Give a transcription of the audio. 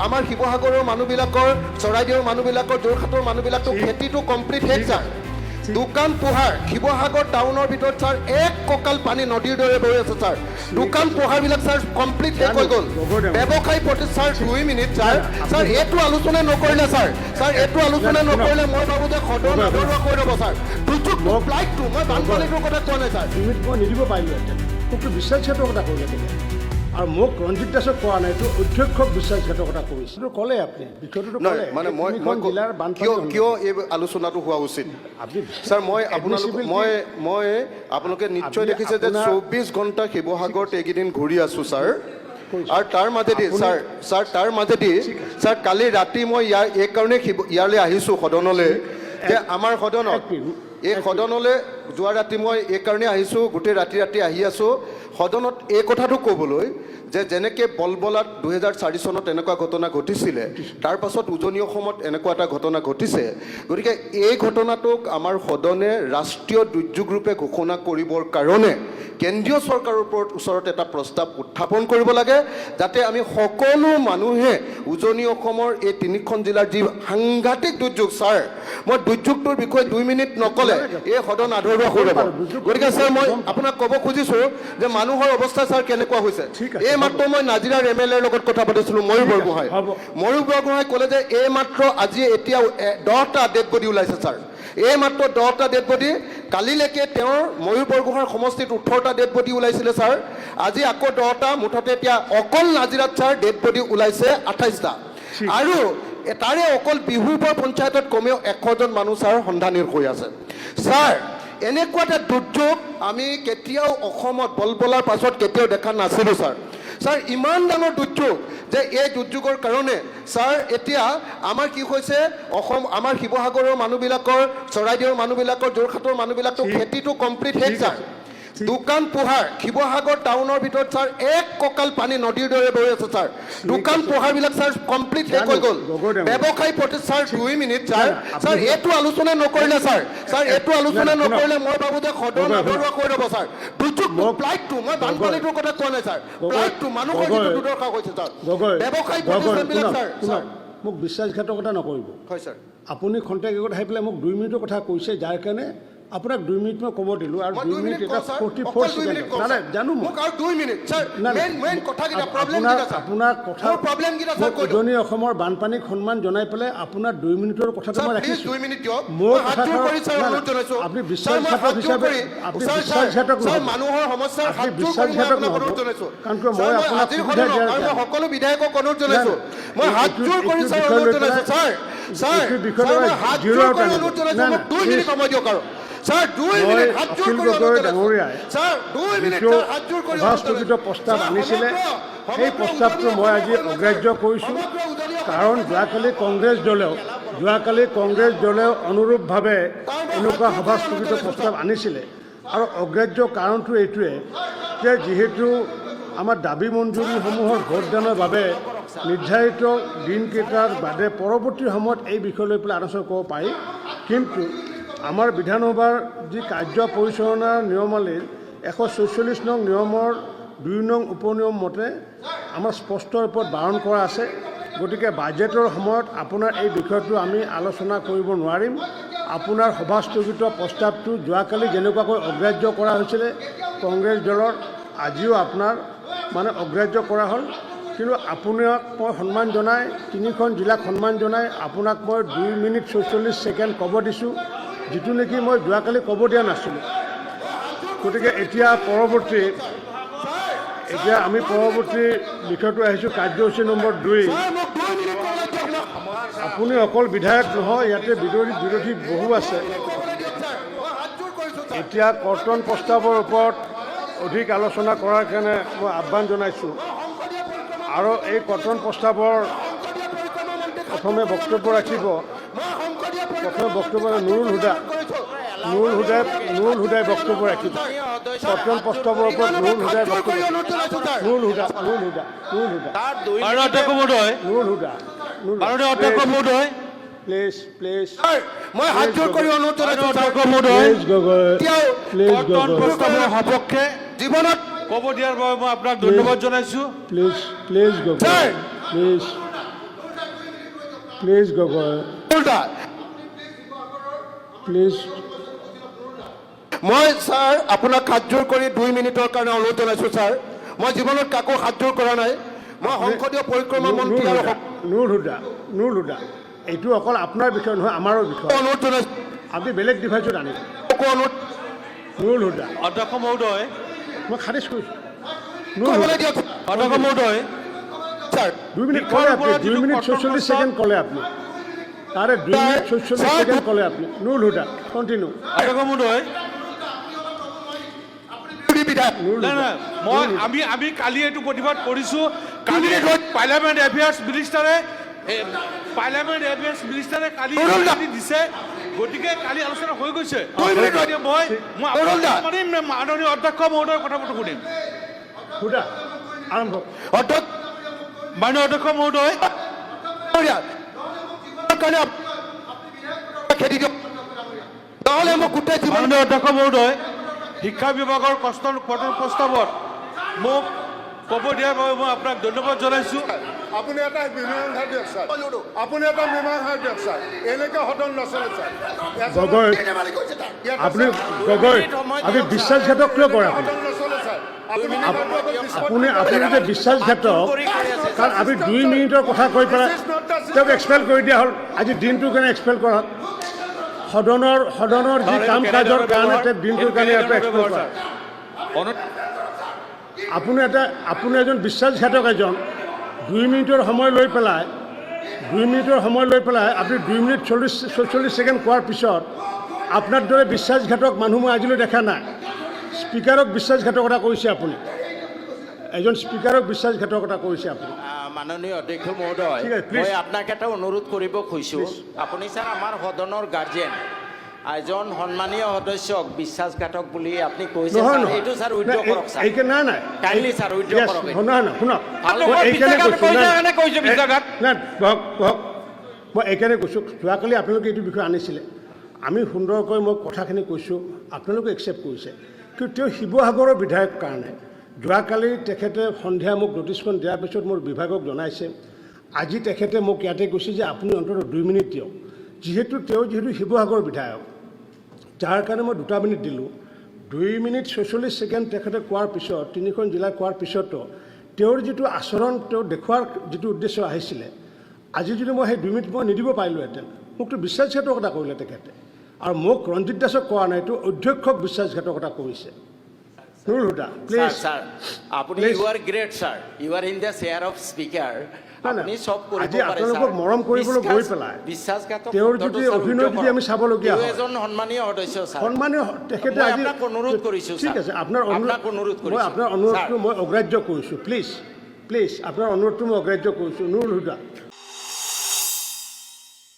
আমাৰ শিৱসাগৰৰ মানুহবিলাকৰ চৰাইদেউৰ মানুহবিলাকৰ যোৰহাটৰ মানুহবিলাকৰ খেতিটো কমপ্লিট শেষ ছাৰ দোকান পোহাৰ শিৱসাগৰ টাউনৰ ভিতৰত ছাৰ এক কঁকাল পানী নদীৰ দৰে বৈ আছে ছাৰ দোকান পোহাৰবিলাক ছাৰ কমপ্লিট শেষ হৈ গ'ল ব্যৱসায়ী প্ৰতি ছাৰ 2 মিনিট ছাৰ ছাৰ এইটো আলোচনা নকৰিলে ছাৰ এইটো আলোচনা নকৰিলে মই ভাবোঁ যে সদন আদৰোৱা কৰি ৰ'ব ছাৰ দুৰ্যোগ ফ্লাইটটো মই বানপানীটোৰ কথা কোৱা নাই ছাৰ মই নিদিব পাৰিলোহেঁতেন মোকতো বিশ্বাসঘাতকতা কৰিলে তেতিয়া আৰু মোক ৰঞ্জিত দাসক কোৱা নাই এইটো অধ্যক্ষক বিশ্বাসঘাতকতা কৰিছে এইটো ক'লে আপুনি বিষয়টোতো ক'লে মানে জিলাৰ কিয় এই আলোচনাটো হোৱা উচিত ছাৰ মই আপোনালোকে নিশ্চয় দেখিছে যে 24 ঘণ্টা শিৱসাগৰত এইকেইদিন ঘূৰি আছোঁ ছাৰ আৰু তাৰ মাজেদি তাৰ মাজেদি ছাৰ কালি ৰাতি মই এই কাৰণে ইয়ালৈ আহিছোঁ সদনলৈ যে আমাৰ সদনত এই সদনলৈ যোৱা ৰাতি মই এই কাৰণে আহিছোঁ গোটেই ৰাতি আহি আছোঁ সদনত এই কথাটো ক'বলৈ যে যেনেকৈ বলবলাত 2004 চনত এনেকুৱা ঘটনা ঘটিছিলে তাৰ পাছত উজনি অসমত এনেকুৱা এটা ঘটনা ঘটিছে গতিকে এই ঘটনাটোক আমাৰ সদনে ৰাষ্ট্ৰীয় দুৰ্যোগ ৰূপে ঘোষণা কৰিবৰ কাৰণে কেন্দ্ৰীয় চৰকাৰৰ ওচৰত এটা প্ৰস্তাৱ উত্থাপন কৰিব লাগে যাতে আমি সকলো মানুহে উজনি অসমৰ এই 3খন জিলাৰ যি সাংঘাতিক দুৰ্যোগ ছাৰ মই দুৰ্যোগটোৰ বিষয়ে 2 মিনিট নক'লে এই সদন আধৰুৱা হৈ ৰ'ব গতিকে ছাৰ মই আপোনাক ক'ব খুজিছোঁ যে মানুহৰ অৱস্থা ছাৰ কেনেকুৱা হৈছে এই মাত্ৰ মই নাজিৰাৰ MLAৰ লগত কথা পাতিছিলোঁ ময়ূৰ বৰগোহাঁই ক'লে যে এই মাত্ৰ আজি এতিয়া 10টা ডেড বডি ওলাইছে ছাৰ এই মাত্ৰ 10টা ডেড বডি কালিলৈকে তেওঁৰ ময়ূৰ বৰগোহাঁইৰ সমষ্টিত 18টা ডেড বডি ওলাইছিলে ছাৰ আজি আকৌ 10টা মুঠতে এতিয়া অকল নাজিৰাত ছাৰ ডেড বডি ওলাইছে 28টা আৰু তাৰে অকল বিহুপুৰ পঞ্চায়তত কমেও 100জন মানুহ ছাৰ সন্ধানীৰ হৈ আছে ছাৰ এনেকুৱা এটা দুৰ্যোগ আমি কেতিয়াও অসমত বলবলাৰ পাছত কেতিয়াও দেখা নাছিলোঁ ছাৰ ইমান ডাঙৰ দুৰ্যোগ যে এই দুৰ্যোগৰ কাৰণে ছাৰ এতিয়া আমাৰ কি হৈছে আমাৰ শিৱসাগৰৰ মানুহবিলাকৰ চৰাইদেউৰ মানুহবিলাকৰ যোৰহাটৰ মানুহবিলাকৰ খেতিটো কমপ্লিট শেষ ছাৰ দোকান পোহাৰ শিৱসাগৰ টাউনৰ ভিতৰত ছাৰ এক কঁকাল পানী নদীৰ দৰে বৈ আছে ছাৰ দোকান পোহাৰবিলাক ছাৰ কমপ্লিট শেষ হৈ গ'ল ব্যৱসায়ী প্ৰতি ছাৰ 2 মিনিট ছাৰ এইটো আলোচনা নকৰিলে ছাৰ এইটো আলোচনা নকৰিলে মই ভাবোঁ যে সদন আধৰুৱা কৰি ৰ'ব ছাৰ দুৰ্যোগ ফ্লাইটটো মই বানপানীটোৰ কথা কোৱা নাই ছাৰ ফ্লাইটটো মানুহৰ যিটো দুৰ্দশা হৈছে ছাৰ ব্যৱসায়ী প্ৰতিষ্ঠানবিলাক ছাৰ মোক বিশ্বাসঘাতকতা নকৰিব হয় ছাৰ আপুনি খন্তেকত আহি পেলাই মোক 2 মিনিটৰ কথা কৈছে যাৰ কাৰণে আপোনাক 2 মিনিট মই ক'ব দিলোঁ আৰু 2 মিনিট এটা 44 ছেকেণ্ড নাই জানো মোক আৰু 2 মিনিট ছাৰ মেইন কথাকেইটা আপোনাৰ কথা উজনি অসমৰ বানপানীক সন্মান জনাই পেলাই আপোনাৰ 2 মিনিটৰ কথাটো মই ৰাখিছোঁ 2 মিনিট দিয়ক মোৰ আপুনি বিশ্বাসঘাতক হিচাপে মানুহৰ সমস্যাৰ আপুনি বিশ্বাসঘাতক নহ'ব কাৰণ কিয় মই আপোনাক সুবিধা দিয়াৰ সকলো বিধায়কক অনুৰোধ জনাইছোঁ মই হাত জোৰ কৰি ছাৰ অনুৰোধ জনাইছোঁ ছাৰ মই হাত জোৰ কৰি অনুৰোধ জনাইছোঁ মোক 2 মিনিট সময় দিয়ক আৰু ছাৰ 2 মিনিট হাত জোৰ কৰি ছাৰ 2 মিনিট হাত জোৰ কৰি সভাস্থগিত প্ৰস্তাৱ আনিছিলে সেই প্ৰস্তাৱটো মই আজি অগ্ৰাহ্য কৰিছোঁ কাৰণ যোৱাকালি কংগ্ৰেছ দলেও অনুৰূপভাৱে এনেকুৱা সভাস্থগিত প্ৰস্তাৱ আনিছিলে আৰু অগ্ৰাহ্য কাৰণটো এইটোৱে যে যিহেতু আমাৰ দাবী মঞ্জুৰীসমূহৰ ভোটদানৰ বাবে নিৰ্ধাৰিত দিনকেইটাৰ বাদে পৰৱৰ্তী সময়ত এই বিষয় লৈ পেলাই আলোচনা কৰিব পাৰি কিন্তু আমাৰ বিধানসভাৰ যি কাৰ্য পৰিচালনাৰ নিয়মাৱলীৰ 144 নং নিয়মৰ 2 নং উপনিয়ম মতে আমাৰ স্পষ্ট ৰূপত বাৰণ কৰা আছে গতিকে বাজেটৰ সময়ত আপোনাৰ এই বিষয়টো আমি আলোচনা কৰিব নোৱাৰিম আপোনাৰ সভাস্থগিত প্ৰস্তাৱটো যোৱাকালি যেনেকুৱাকৈ অগ্ৰাহ্য কৰা হৈছিলে কংগ্ৰেছ দলৰ আজিও আপোনাৰ অগ্ৰাহ্য কৰা হ'ল কিন্তু আপোনাক মই সন্মান জনাই 3খন জিলাক সন্মান জনাই আপোনাক মই 2 মিনিট 44 ছেকেণ্ড ক'ব দিছোঁ যিটো নেকি মই যোৱাকালি ক'ব দিয়া নাছিলোঁ গতিকে এতিয়া আমি পৰৱৰ্তী বিষয়টো আহিছোঁ কাৰ্যসূচী নম্বৰ 2 আপুনি অকল বিধায়ক নহয় ইয়াতে বিৰোধী বহু আছে এতিয়া কৰ্তন প্ৰস্তাৱৰ ওপৰত অধিক আলোচনা কৰাৰ কাৰণে মই আহ্বান জনাইছোঁ আৰু এই কৰ্তন প্ৰস্তাৱৰ প্ৰথমে বক্তব্য ৰাখিব নুৰুল হুদাই বক্তব্য ৰাখিব কৰ্তন প্ৰস্তাৱৰ ওপৰত নুৰুল হুদাই বক্তব্য প্লিজ মই হাত জোৰ কৰি অনুৰোধ জনাইছোঁ সপক্ষে জীৱনত ক'ব দিয়াৰ বাবে মই আপোনাক ধন্যবাদ জনাইছোঁ প্লিজ প্লিজ গগৈ উল্টা প্লিজ মই ছাৰ আপোনাক হাতযোৰ কৰি 2 মিনিটৰ কাৰণে অনুৰোধ জনাইছোঁ ছাৰ মই জীৱনত কাকো হাতযোৰ কৰা নাই মই সংসদীয় পৰিক্ৰমা মন্ত্ৰী আৰু নুৰ হুদা এইটো অকল আপোনাৰ বিষয় নহয় আমাৰো বিষয় অনুৰোধ জনাইছোঁ আপুনি বেলেগ ডিভাইচত আনিব অনুৰোধ নুৰ হুদা অধ্যক্ষ মহোদয় মই খাৰিজ কৰিছোঁ নুৰ হুদা ক'বলৈ দিয়ক অধ্যক্ষ মহোদয় ছাৰ 2 মিনিট ক'লে আপুনি 2 মিনিট 46 ছেকেণ্ড ক'লে আপুনি তাৰে 2 মিনিট 46 ছেকেণ্ড ক'লে আপুনি নুৰ হুদা কণ্টিনিউ অধ্যক্ষ মহোদয় বিধায়ক নাই নাই মই আমি কালি এইটো প্ৰতিবাদ কৰিছোঁ কালি পাৰ্লামেণ্ট এফেয়াৰ্ছ মিনিষ্টাৰে কালি দিছে গতিকে কালি আলোচনা হৈ গৈছে মই মাননীয় অধ্যক্ষ মহোদয়ৰ কথাটো শুনিম হুদা আৰম্ভ অধ্যক্ষ মাননীয় অধ্যক্ষ মহোদয় কাৰণে খেদি দিয়ক নহ'লে মই গোটেই জীৱন মাননীয় অধ্যক্ষ মহোদয় শিক্ষা বিভাগৰ কঠোৰ প্ৰস্তাৱত মোক ক'ব দিয়াৰ বাবে মই আপোনাক ধন্যবাদ জনাইছোঁ আপুনি এটা মীমাংসা দিয়ক ছাৰ আপুনি এটা মীমাংসা দিয়ক ছাৰ এনেকৈ সদন নচলে ছাৰ গগৈ আপুনি গগৈ আপুনি বিশ্বাসঘাতক কিয় কৰে আপুনি সদন নচলে ছাৰ আপুনি আপুনি যে বিশ্বাসঘাতক কাৰণ আপুনি 2 মিনিটৰ কথা কৈ পেলাই তেওঁক এক্সপেল কৰি দিয়া হ'ল আজি দিনটোৰ কাৰণে এক্সপেল কৰা সদনৰ যি কাম কাজৰ কাৰণে তেওঁ দিনটোৰ কাৰণে এটা এক্সপেল কৰা আপুনি এজন বিশ্বাসঘাতক এজন 2 মিনিটৰ সময় লৈ পেলাই আপুনি 2 মিনিট 46 ছেকেণ্ড কোৱাৰ পিছত আপোনাৰ দৰে বিশ্বাসঘাতক মানুহ মই আজিলৈ দেখা নাই স্পীকাৰক বিশ্বাসঘাতকতা কৰিছে আপুনি এজন স্পীকাৰক বিশ্বাসঘাতকতা কৰিছে আপুনি মাননীয় অধ্যক্ষ মহোদয় ঠিক আছে, please. মই আপোনাক এটা অনুৰোধ কৰিব খুজিছোঁ আপুনি ছাৰ আমাৰ সদনৰ গাৰ্জেন এজন সন্মানীয় সদস্যক বিশ্বাসঘাতক বুলি আপুনি কৈছে নহয় ছাৰ এইটো ছাৰ উইথড্ৰ কৰক ছাৰ নাই কাইণ্ডলি ছাৰ উইথড্ৰ Yes, কৰক নহয় শুনক আপোনালোকৰ মই এইকাৰণে বিশ্বাসঘাত কৈছোঁ, কৰিছে নাই, কাৰণে কৈছে বিশ্বাসঘাত। নাই বহক মই এইকাৰণে কৈছোঁ যোৱাকালি আপোনালোকে এইটো বিষয় আনিছিলে আমি সুন্দৰকৈ মই কথাখিনি কৈছোঁ আপোনালোকে একচেপ্ট কৰিছে কিন্তু তেওঁ শিৱসাগৰৰ বিধায়ক কাৰণে যোৱাকালি তেখেতে সন্ধিয়া মোক নটিছখন দিয়াৰ পিছত মোৰ বিভাগক জনাইছে আজি তেখেতে মোক ইয়াতে কৈছে যে আপুনি অন্ততঃ 2 মিনিট দিয়ক যিহেতু শিৱসাগৰ বিধায়ক যাৰ কাৰণে মই 2 মিনিট দিলোঁ 2 মিনিট 46 ছেকেণ্ড তেখেতে কোৱাৰ পিছত 3খন জিলা কোৱাৰ পিছতো তেওঁৰ যিটো আচৰণ তেওঁ দেখুওৱাৰ যিটো উদ্দেশ্য আহিছিলে আজি যদি মই সেই 2 মিনিট মই নিদিব পাৰিলোহেঁতেন মোকতো বিশ্বাসঘাতকতা কৰিলে তেখেতে আৰু মোক ৰঞ্জিত দাসক কোৱা নাই এইটো অধ্যক্ষক বিশ্বাসঘাতকতা কৰিছে নুৰ হুদা প্লিজ ছাৰ আপুনি Please. You are great sir you are in the chair of speaker নাই, আপুনি চব কৰিব আজি পাৰে আপোনালোকক মৰম কৰিবলৈ গৈ পেলাই বিশ্বাসঘাতক তেওঁৰ শব্দটো যদি ছাৰ অভিনয় উইথড্ৰ যদি আমি কৰক। চাবলগীয়া তেওঁ হয় এজন সন্মানীয় সদস্য ছাৰ সন্মানীয় তেখেতে মই আজি আপোনাক অনুৰোধ কৰিছোঁ, ঠিক ছাৰ। আছে আপোনাৰ আপোনাক অনুৰোধ মই কৰিছোঁ। আপোনাৰ অনুৰোধটো ছাৰ। মই অগ্ৰাহ্য কৰিছোঁ প্লিজ আপোনাৰ অনুৰোধটো মই অগ্ৰাহ্য কৰিছোঁ নুৰ হুদা